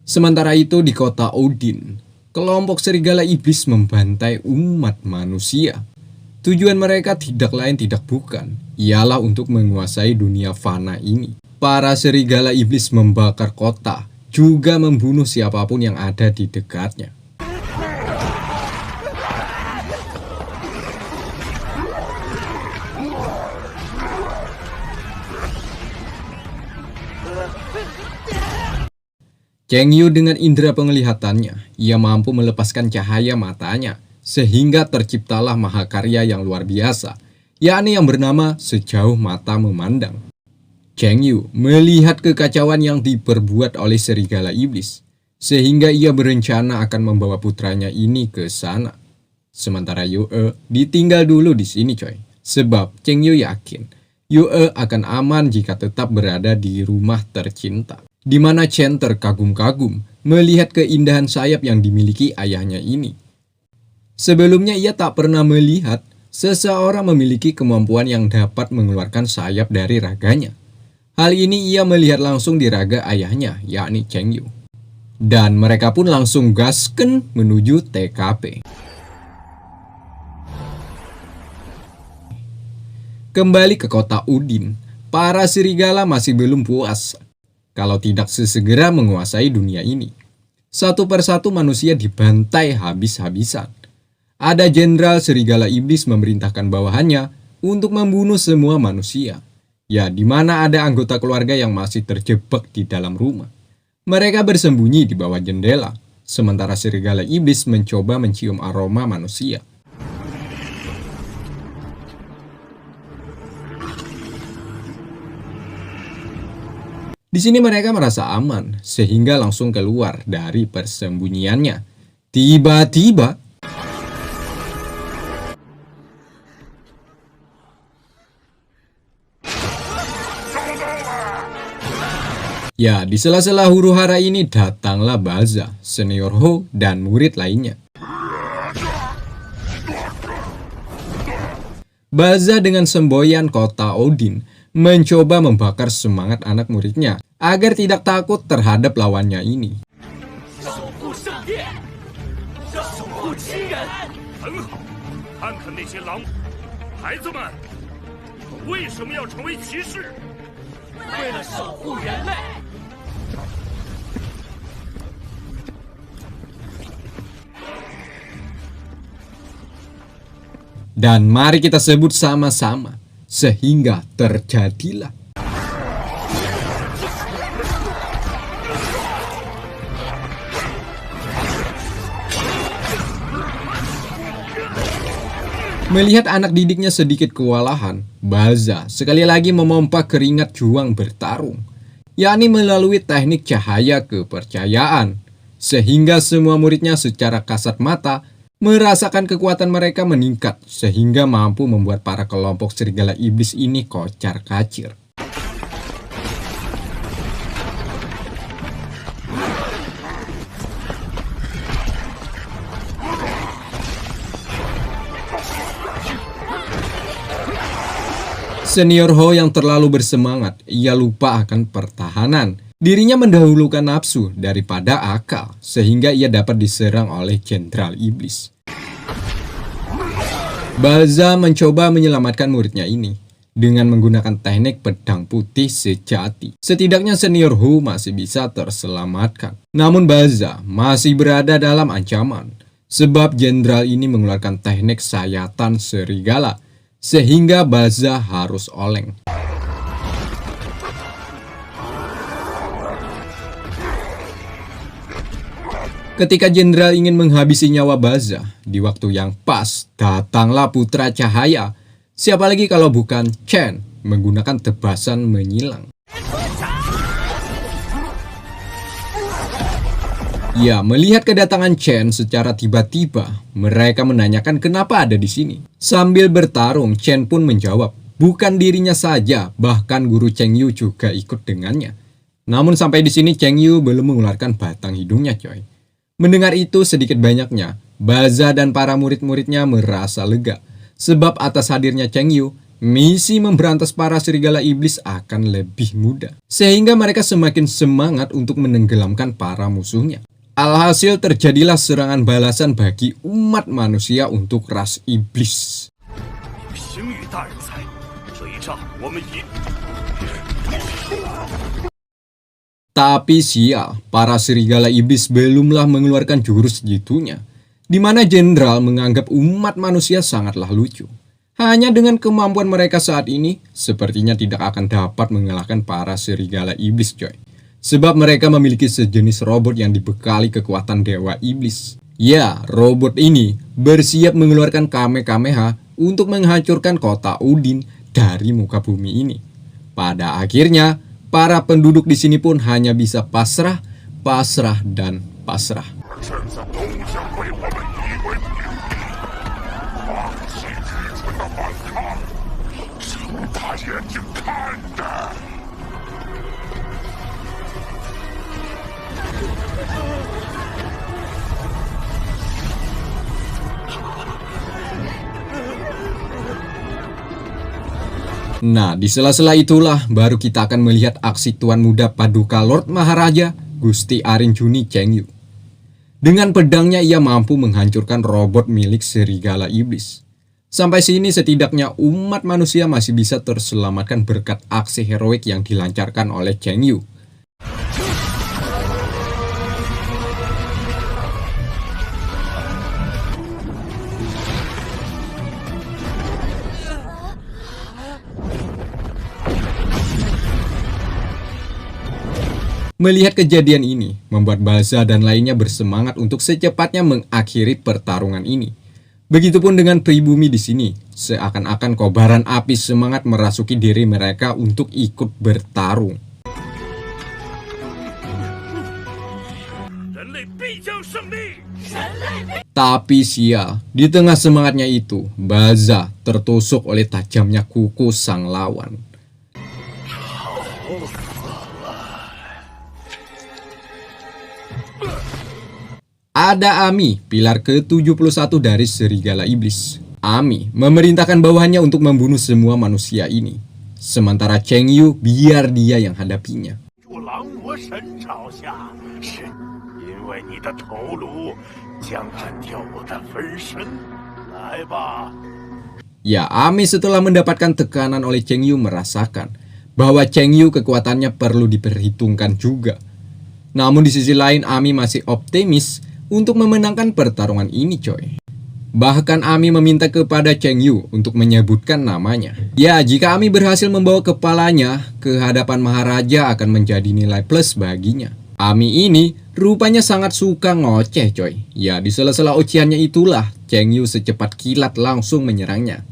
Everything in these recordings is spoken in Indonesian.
Sementara itu di kota Odin, kelompok serigala iblis membantai umat manusia. Tujuan mereka tidak lain tidak bukan, ialah untuk menguasai dunia fana ini. Para serigala iblis membakar kota, juga membunuh siapapun yang ada di dekatnya. Cheng Yu dengan indera penglihatannya, ia mampu melepaskan cahaya matanya, sehingga terciptalah mahakarya yang luar biasa, yakni yang bernama Sejauh Mata Memandang. Cheng Yu melihat kekacauan yang diperbuat oleh serigala iblis, sehingga ia berencana akan membawa putranya ini ke sana. Sementara Yue ditinggal dulu di sini coy, sebab Cheng Yu yakin Yue akan aman jika tetap berada di rumah tercinta, di mana Chen terkagum-kagum melihat keindahan sayap yang dimiliki ayahnya ini. Sebelumnya ia tak pernah melihat seseorang memiliki kemampuan yang dapat mengeluarkan sayap dari raganya. Hal ini ia melihat langsung di raga ayahnya, yakni Cheng Yu. Dan mereka pun langsung gasken menuju TKP. Kembali ke kota Udin, para serigala masih belum puas kalau tidak sesegera menguasai dunia ini. Satu persatu manusia dibantai habis-habisan. Ada jenderal serigala iblis memerintahkan bawahannya untuk membunuh semua manusia. Ya, di mana ada anggota keluarga yang masih terjebak di dalam rumah. Mereka bersembunyi di bawah jendela, sementara serigala iblis mencoba mencium aroma manusia. Di sini mereka merasa aman, sehingga langsung keluar dari persembunyiannya. Tiba-tiba, ya, di sela-sela huru-hara ini datanglah Balza, senior Ho, dan murid lainnya. Balza dengan semboyan kota Odin mencoba membakar semangat anak muridnya agar tidak takut terhadap lawannya ini. Dan mari kita sebut sama-sama, sehingga terjadilah. Melihat anak didiknya sedikit kewalahan, Balza sekali lagi memompa keringat juang bertarung, yakni melalui teknik cahaya kepercayaan, sehingga semua muridnya secara kasat mata merasakan kekuatan mereka meningkat, sehingga mampu membuat para kelompok serigala iblis ini kocar-kacir. Senior Ho yang terlalu bersemangat, ia lupa akan pertahanan. Dirinya mendahulukan nafsu daripada akal, sehingga ia dapat diserang oleh Jenderal Iblis. Balza mencoba menyelamatkan muridnya ini dengan menggunakan teknik pedang putih sejati. Setidaknya senior Ho masih bisa terselamatkan. Namun Balza masih berada dalam ancaman, sebab jenderal ini mengeluarkan teknik sayatan serigala, sehingga Balza harus oleng. Ketika jenderal ingin menghabisi nyawa Balza, di waktu yang pas, datanglah putra cahaya. Siapa lagi kalau bukan Chen, menggunakan tebasan menyilang. Ya, melihat kedatangan Chen secara tiba-tiba, mereka menanyakan kenapa ada di sini. Sambil bertarung, Chen pun menjawab, bukan dirinya saja, bahkan guru Cheng Yu juga ikut dengannya. Namun sampai di sini Cheng Yu belum mengeluarkan batang hidungnya, coy. Mendengar itu sedikit banyaknya, Balza dan para murid-muridnya merasa lega, sebab atas hadirnya Cheng Yu, misi memberantas para serigala iblis akan lebih mudah. Sehingga mereka semakin semangat untuk menenggelamkan para musuhnya. Alhasil terjadilah serangan balasan bagi umat manusia untuk ras iblis. Tapi sial, para serigala iblis belumlah mengeluarkan jurus jitunya, di mana jenderal menganggap umat manusia sangatlah lucu. Hanya dengan kemampuan mereka saat ini, sepertinya tidak akan dapat mengalahkan para serigala iblis, coy. Sebab mereka memiliki sejenis robot yang dibekali kekuatan dewa iblis. Ya, robot ini bersiap mengeluarkan Kamehameha untuk menghancurkan kota Udin dari muka bumi ini. Pada akhirnya, para penduduk di sini pun hanya bisa pasrah, pasrah, dan pasrah. Nah, di sela-sela itulah baru kita akan melihat aksi Tuan Muda Paduka Lord Maharaja Gusti Arinjuni Chengyu. Dengan pedangnya ia mampu menghancurkan robot milik serigala iblis. Sampai sini setidaknya umat manusia masih bisa terselamatkan berkat aksi heroik yang dilancarkan oleh Chengyu. Melihat kejadian ini, membuat Balza dan lainnya bersemangat untuk secepatnya mengakhiri pertarungan ini. Begitupun dengan pribumi di sini, seakan-akan kobaran api semangat merasuki diri mereka untuk ikut bertarung. Tapi sial, di tengah semangatnya itu, Balza tertusuk oleh tajamnya kuku sang lawan. Ada Ami, pilar ke-71 dari serigala iblis. Ami memerintahkan bawahannya untuk membunuh semua manusia ini. Sementara Chengyu biar dia yang hadapinya. Ya, Ami setelah mendapatkan tekanan oleh Chengyu merasakan bahwa Chengyu kekuatannya perlu diperhitungkan juga. Namun di sisi lain Ami masih optimis untuk memenangkan pertarungan ini, coy. Bahkan Ami meminta kepada Chengyu untuk menyebutkan namanya. Ya, jika Ami berhasil membawa kepalanya ke hadapan Maharaja akan menjadi nilai plus baginya. Ami ini rupanya sangat suka ngoceh, coy. Ya, di sela-sela ocehannya itulah Chengyu secepat kilat langsung menyerangnya.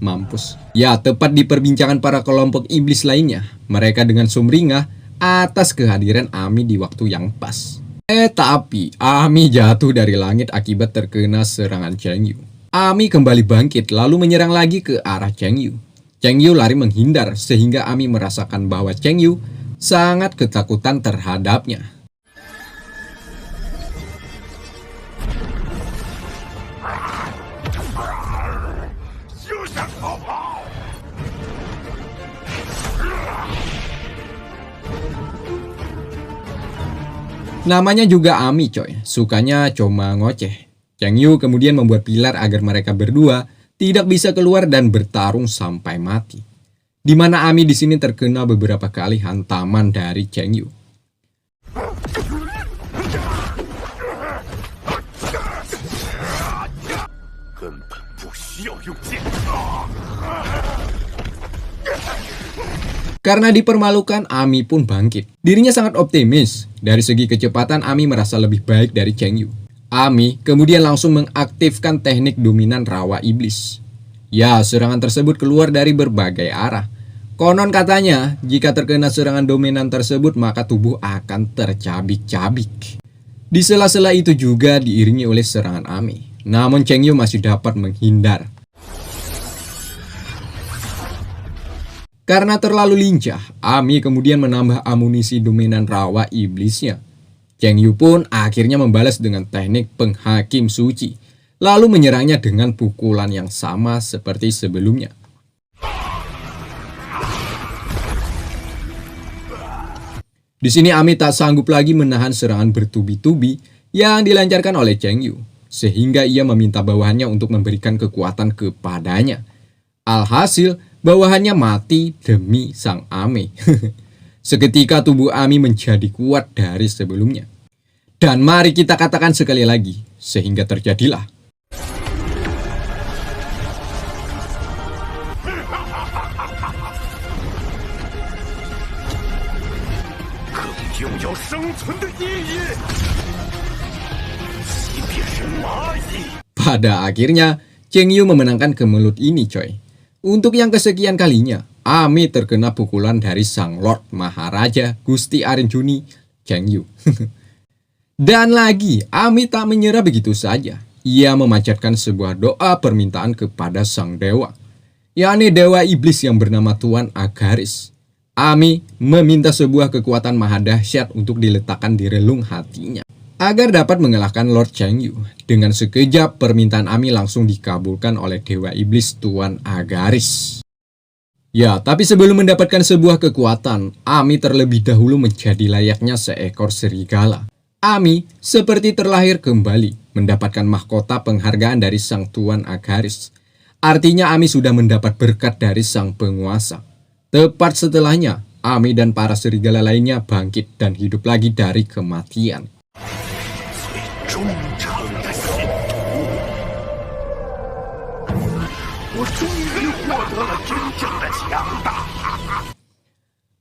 Mampus. Ya, tepat di perbincangan para kelompok iblis lainnya, mereka dengan sumringah atas kehadiran Ami di waktu yang pas. Tapi Ami jatuh dari langit akibat terkena serangan Chengyu. Ami kembali bangkit lalu menyerang lagi ke arah Chengyu. Chengyu lari menghindar sehingga Ami merasakan bahwa Chengyu sangat ketakutan terhadapnya. Namanya juga Ami, coy. Sukanya cuma ngoceh. Chengyu kemudian membuat pilar agar mereka berdua tidak bisa keluar dan bertarung sampai mati. Di mana Ami di sini terkena beberapa kali hantaman dari Chengyu. Karena dipermalukan, Ami pun bangkit. Dirinya sangat optimis. Dari segi kecepatan, Ami merasa lebih baik dari Chengyu. Ami kemudian langsung mengaktifkan teknik dominan rawa iblis. Ya, serangan tersebut keluar dari berbagai arah. Konon katanya, jika terkena serangan dominan tersebut, maka tubuh akan tercabik-cabik. Di sela-sela itu juga diiringi oleh serangan Ami. Namun Chengyu masih dapat menghindar. Karena terlalu lincah, Ami kemudian menambah amunisi dominan rawa iblisnya. Chengyu pun akhirnya membalas dengan teknik penghakim suci, lalu menyerangnya dengan pukulan yang sama seperti sebelumnya. Di sini Ami tak sanggup lagi menahan serangan bertubi-tubi yang dilancarkan oleh Cheng Yu, sehingga ia meminta bawahannya untuk memberikan kekuatan kepadanya. Alhasil, bawahannya mati demi sang Ame. Seketika tubuh Ami menjadi kuat dari sebelumnya. Dan mari kita katakan sekali lagi, sehingga terjadilah. Pada akhirnya, Cheng Yu memenangkan kemelut ini, coy. Untuk yang kesekian kalinya, Ami terkena pukulan dari sang Lord Maharaja Gusti Arjuni, Cheng Yu. Dan lagi, Ami tak menyerah begitu saja. Ia memanjatkan sebuah doa permintaan kepada sang dewa, yakni dewa iblis yang bernama Tuan Agaris. Ami meminta sebuah kekuatan maha dahsyat untuk diletakkan di relung hatinya, agar dapat mengalahkan Lord Cheng Yu. Dengan sekejap, permintaan Ami langsung dikabulkan oleh dewa iblis Tuan Agaris. Ya, tapi sebelum mendapatkan sebuah kekuatan, Ami terlebih dahulu menjadi layaknya seekor serigala. Ami seperti terlahir kembali, mendapatkan mahkota penghargaan dari sang Tuan Agaris. Artinya Ami sudah mendapat berkat dari sang penguasa. Tepat setelahnya, Ami dan para serigala lainnya bangkit dan hidup lagi dari kematian.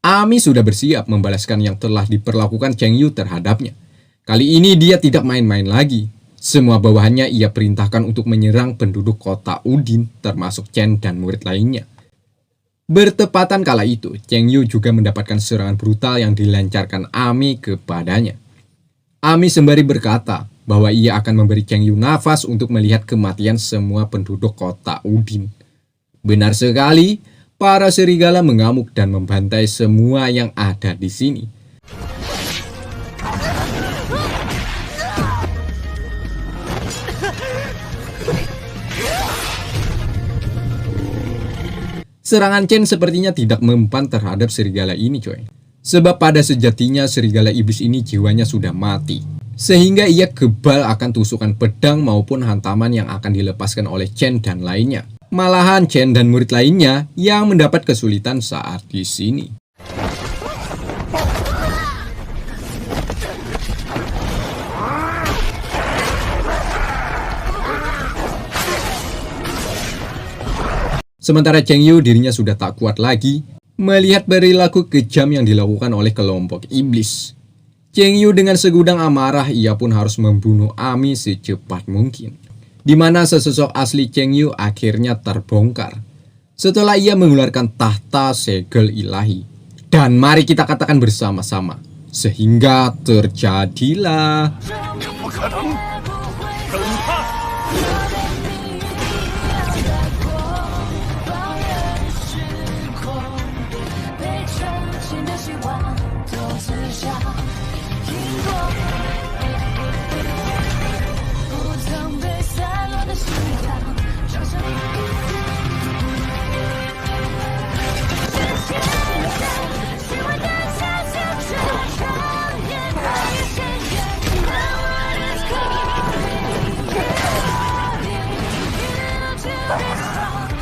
Ami sudah bersiap membalaskan yang telah diperlakukan Cheng Yu terhadapnya. Kali ini dia tidak main-main lagi. Semua bawahannya ia perintahkan untuk menyerang penduduk kota Udin, termasuk Chen dan murid lainnya. Bertepatan kala itu, Cheng Yu juga mendapatkan serangan brutal yang dilancarkan Ami kepadanya. Ami sembari berkata bahwa ia akan memberi Cheng Yu nafas untuk melihat kematian semua penduduk kota Udin. Benar sekali, para serigala mengamuk dan membantai semua yang ada di sini. Serangan Chen sepertinya tidak mempan terhadap serigala ini, coy. Sebab pada sejatinya serigala iblis ini jiwanya sudah mati, sehingga ia kebal akan tusukan pedang maupun hantaman yang akan dilepaskan oleh Chen dan lainnya. Malahan Chen dan murid lainnya yang mendapat kesulitan saat di sini. Sementara Cheng Yu dirinya sudah tak kuat lagi melihat perilaku kejam yang dilakukan oleh kelompok iblis. Cheng Yu dengan segudang amarah, ia pun harus membunuh Ami secepat mungkin. Di mana sesosok asli Cheng Yu akhirnya terbongkar setelah ia mengeluarkan tahta segel ilahi. Dan mari kita katakan bersama-sama, sehingga terjadilah.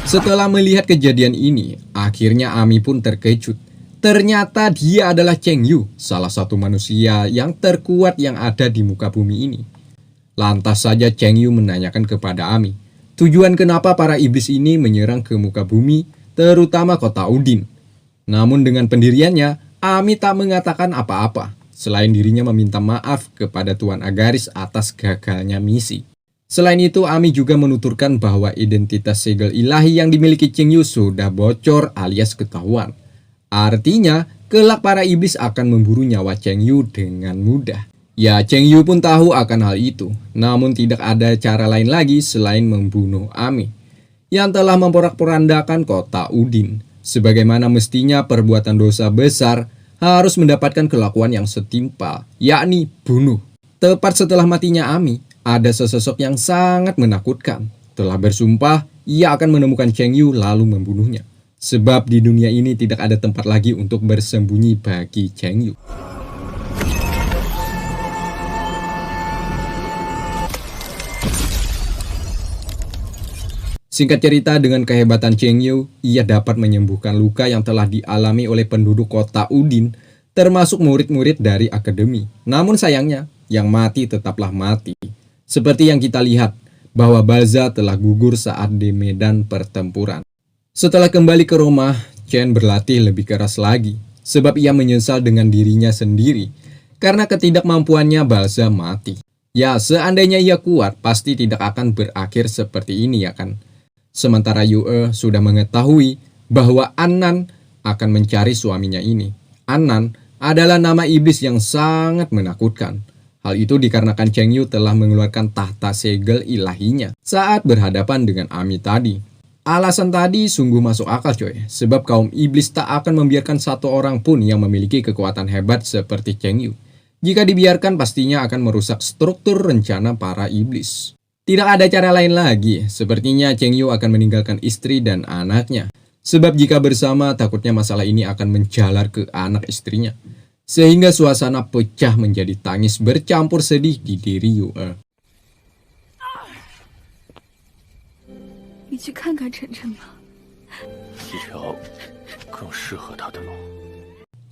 Setelah melihat kejadian ini, akhirnya Ami pun terkejut. Ternyata dia adalah Cheng Yu, salah satu manusia yang terkuat yang ada di muka bumi ini. Lantas saja Cheng Yu menanyakan kepada Ami, tujuan kenapa para iblis ini menyerang ke muka bumi, terutama kota Udin. Namun dengan pendiriannya, Ami tak mengatakan apa-apa, selain dirinya meminta maaf kepada Tuan Agaris atas gagalnya misi. Selain itu, Ami juga menuturkan bahwa identitas segel ilahi yang dimiliki Cheng Yu sudah bocor alias ketahuan. Artinya, kelak para iblis akan memburu nyawa Cheng Yu dengan mudah. Ya, Cheng Yu pun tahu akan hal itu, namun tidak ada cara lain lagi selain membunuh Ami, yang telah memporak-porandakan kota Udin. Sebagaimana mestinya perbuatan dosa besar harus mendapatkan kelakuan yang setimpal, yakni bunuh. Tepat setelah matinya Ami, ada sesosok yang sangat menakutkan. Telah bersumpah, ia akan menemukan Cheng Yu lalu membunuhnya. Sebab di dunia ini tidak ada tempat lagi untuk bersembunyi bagi Cheng Yu. Singkat cerita, dengan kehebatan Cheng Yu, ia dapat menyembuhkan luka yang telah dialami oleh penduduk kota Udin, termasuk murid-murid dari akademi. Namun sayangnya, yang mati tetaplah mati. Seperti yang kita lihat, bahwa Balza telah gugur saat di medan pertempuran. Setelah kembali ke rumah, Chen berlatih lebih keras lagi, sebab ia menyesal dengan dirinya sendiri, karena ketidakmampuannya Balza mati. Ya, seandainya ia kuat, pasti tidak akan berakhir seperti ini ya kan. Sementara Yue sudah mengetahui bahwa Annan akan mencari suaminya ini. Annan adalah nama iblis yang sangat menakutkan. Hal itu dikarenakan Cheng Yu telah mengeluarkan tahta segel ilahinya saat berhadapan dengan Ami tadi. Alasan tadi sungguh masuk akal coy, sebab kaum iblis tak akan membiarkan satu orang pun yang memiliki kekuatan hebat seperti Cheng Yu. Jika dibiarkan pastinya akan merusak struktur rencana para iblis. Tidak ada cara lain lagi, sepertinya Cheng Yu akan meninggalkan istri dan anaknya. Sebab jika bersama, takutnya masalah ini akan menjalar ke anak istrinya. Sehingga suasana pecah menjadi tangis bercampur sedih di diri Yue. 你去看看晨晨吧。一条更适合他的路。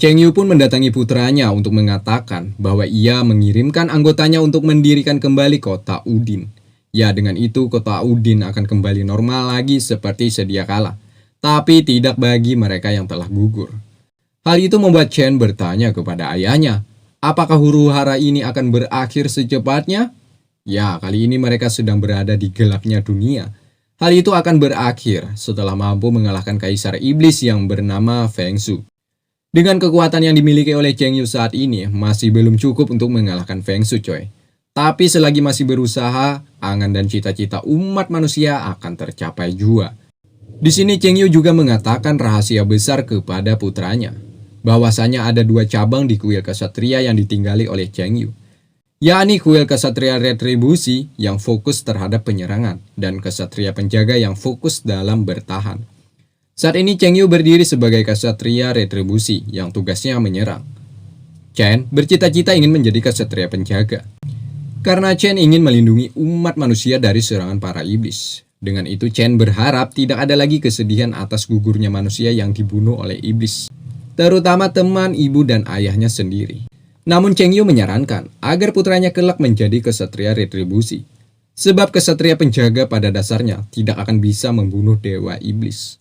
Cheng Yu pun mendatangi putranya untuk mengatakan bahwa ia mengirimkan anggotanya untuk mendirikan kembali kota Udin. Ya, dengan itu kota Udin akan kembali normal lagi seperti sedia kala. Tapi tidak bagi mereka yang telah gugur. Hal itu membuat Chen bertanya kepada ayahnya, apakah huru-hara ini akan berakhir secepatnya? Ya, kali ini mereka sedang berada di gelapnya dunia. Hal itu akan berakhir setelah mampu mengalahkan kaisar iblis yang bernama Feng Shu. Dengan kekuatan yang dimiliki oleh Cheng Yu saat ini, masih belum cukup untuk mengalahkan Feng Shu coy. Tapi selagi masih berusaha, angan dan cita-cita umat manusia akan tercapai jua. Di sini Cheng Yu juga mengatakan rahasia besar kepada putranya, bahwasanya ada 2 cabang di kuil kesatria yang ditinggali oleh Cheng Yu, yakni kuil kesatria retribusi yang fokus terhadap penyerangan dan kesatria penjaga yang fokus dalam bertahan. Saat ini Cheng Yu berdiri sebagai kesatria retribusi yang tugasnya menyerang. Chen bercita-cita ingin menjadi kesatria penjaga. Karena Chen ingin melindungi umat manusia dari serangan para iblis. Dengan itu Chen berharap tidak ada lagi kesedihan atas gugurnya manusia yang dibunuh oleh iblis, terutama teman, ibu, dan ayahnya sendiri. Namun Cheng Yu menyarankan agar putranya kelak menjadi kesatria retribusi, sebab kesatria penjaga pada dasarnya tidak akan bisa membunuh dewa iblis.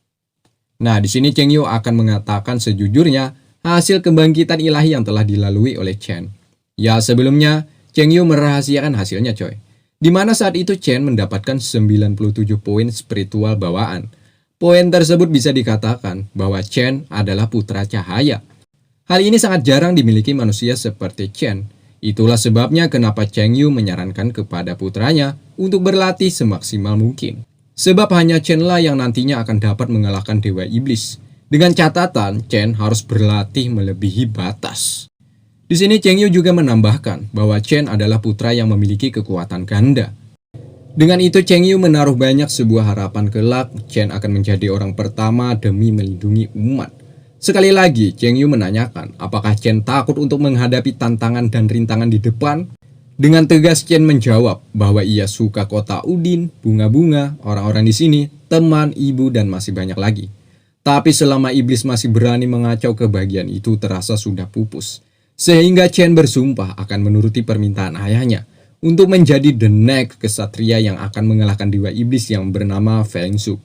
Nah, di sini Cheng Yu akan mengatakan sejujurnya hasil kebangkitan ilahi yang telah dilalui oleh Chen. Ya, sebelumnya Cheng Yu merahasiakan hasilnya coy, di mana saat itu Chen mendapatkan 97 poin spiritual bawaan. Poin tersebut bisa dikatakan bahwa Chen adalah putra cahaya. Hal ini sangat jarang dimiliki manusia seperti Chen. Itulah sebabnya kenapa Cheng Yu menyarankan kepada putranya untuk berlatih semaksimal mungkin. Sebab hanya Chen lah yang nantinya akan dapat mengalahkan dewa iblis. Dengan catatan Chen harus berlatih melebihi batas. Di sini Cheng Yu juga menambahkan bahwa Chen adalah putra yang memiliki kekuatan ganda. Dengan itu Cheng Yu menaruh banyak sebuah harapan kelak Chen akan menjadi orang pertama demi melindungi umat. Sekali lagi Cheng Yu menanyakan apakah Chen takut untuk menghadapi tantangan dan rintangan di depan. Dengan tegas Chen menjawab bahwa ia suka kota Udin, bunga-bunga, orang-orang di sini, teman, ibu, dan masih banyak lagi. Tapi selama iblis masih berani mengacau kebahagiaan itu terasa sudah pupus. Sehingga Chen bersumpah akan menuruti permintaan ayahnya untuk menjadi the next kesatria yang akan mengalahkan dewa iblis yang bernama Feng Shu.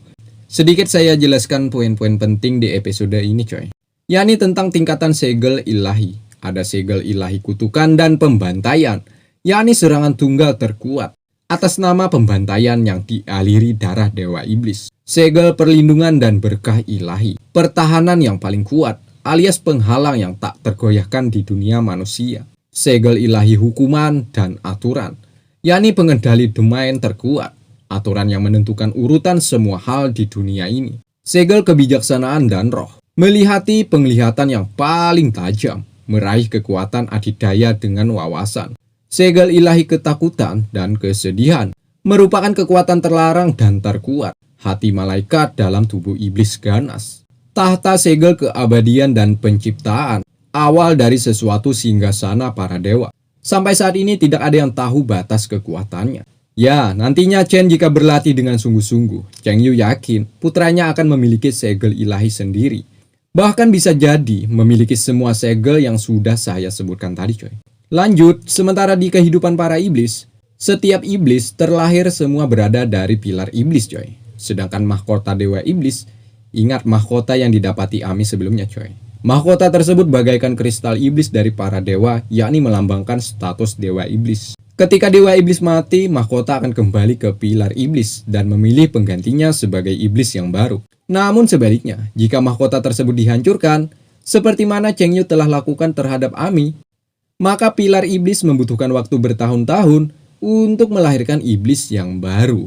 Sedikit saya jelaskan poin-poin penting di episode ini coy, yakni tentang tingkatan segel ilahi. Ada segel ilahi kutukan dan pembantaian, yakni serangan tunggal terkuat atas nama pembantaian yang dialiri darah dewa iblis. Segel perlindungan dan berkah ilahi, pertahanan yang paling kuat, alias penghalang yang tak tergoyahkan di dunia manusia. Segel ilahi hukuman dan aturan, yakni pengendali domain terkuat, aturan yang menentukan urutan semua hal di dunia ini. Segel kebijaksanaan dan roh, melihati penglihatan yang paling tajam, meraih kekuatan adidaya dengan wawasan. Segel ilahi ketakutan dan kesedihan, merupakan kekuatan terlarang dan terkuat, hati malaikat dalam tubuh iblis ganas. Tahta segel keabadian dan penciptaan, awal dari sesuatu singgasana para dewa. Sampai saat ini tidak ada yang tahu batas kekuatannya. Ya, nantinya Chen jika berlatih dengan sungguh-sungguh, Cheng Yu yakin putranya akan memiliki segel ilahi sendiri. Bahkan bisa jadi memiliki semua segel yang sudah saya sebutkan tadi coy. Lanjut, sementara di kehidupan para iblis, setiap iblis terlahir semua berada dari pilar iblis coy. Sedangkan mahkota dewa iblis, ingat mahkota yang didapati Ami sebelumnya coy. Mahkota tersebut bagaikan kristal iblis dari para dewa, yakni melambangkan status dewa iblis. Ketika dewa iblis mati, mahkota akan kembali ke pilar iblis dan memilih penggantinya sebagai iblis yang baru. Namun sebaliknya, jika mahkota tersebut dihancurkan, seperti mana Cheng Yu telah lakukan terhadap Ami, maka pilar iblis membutuhkan waktu bertahun-tahun untuk melahirkan iblis yang baru.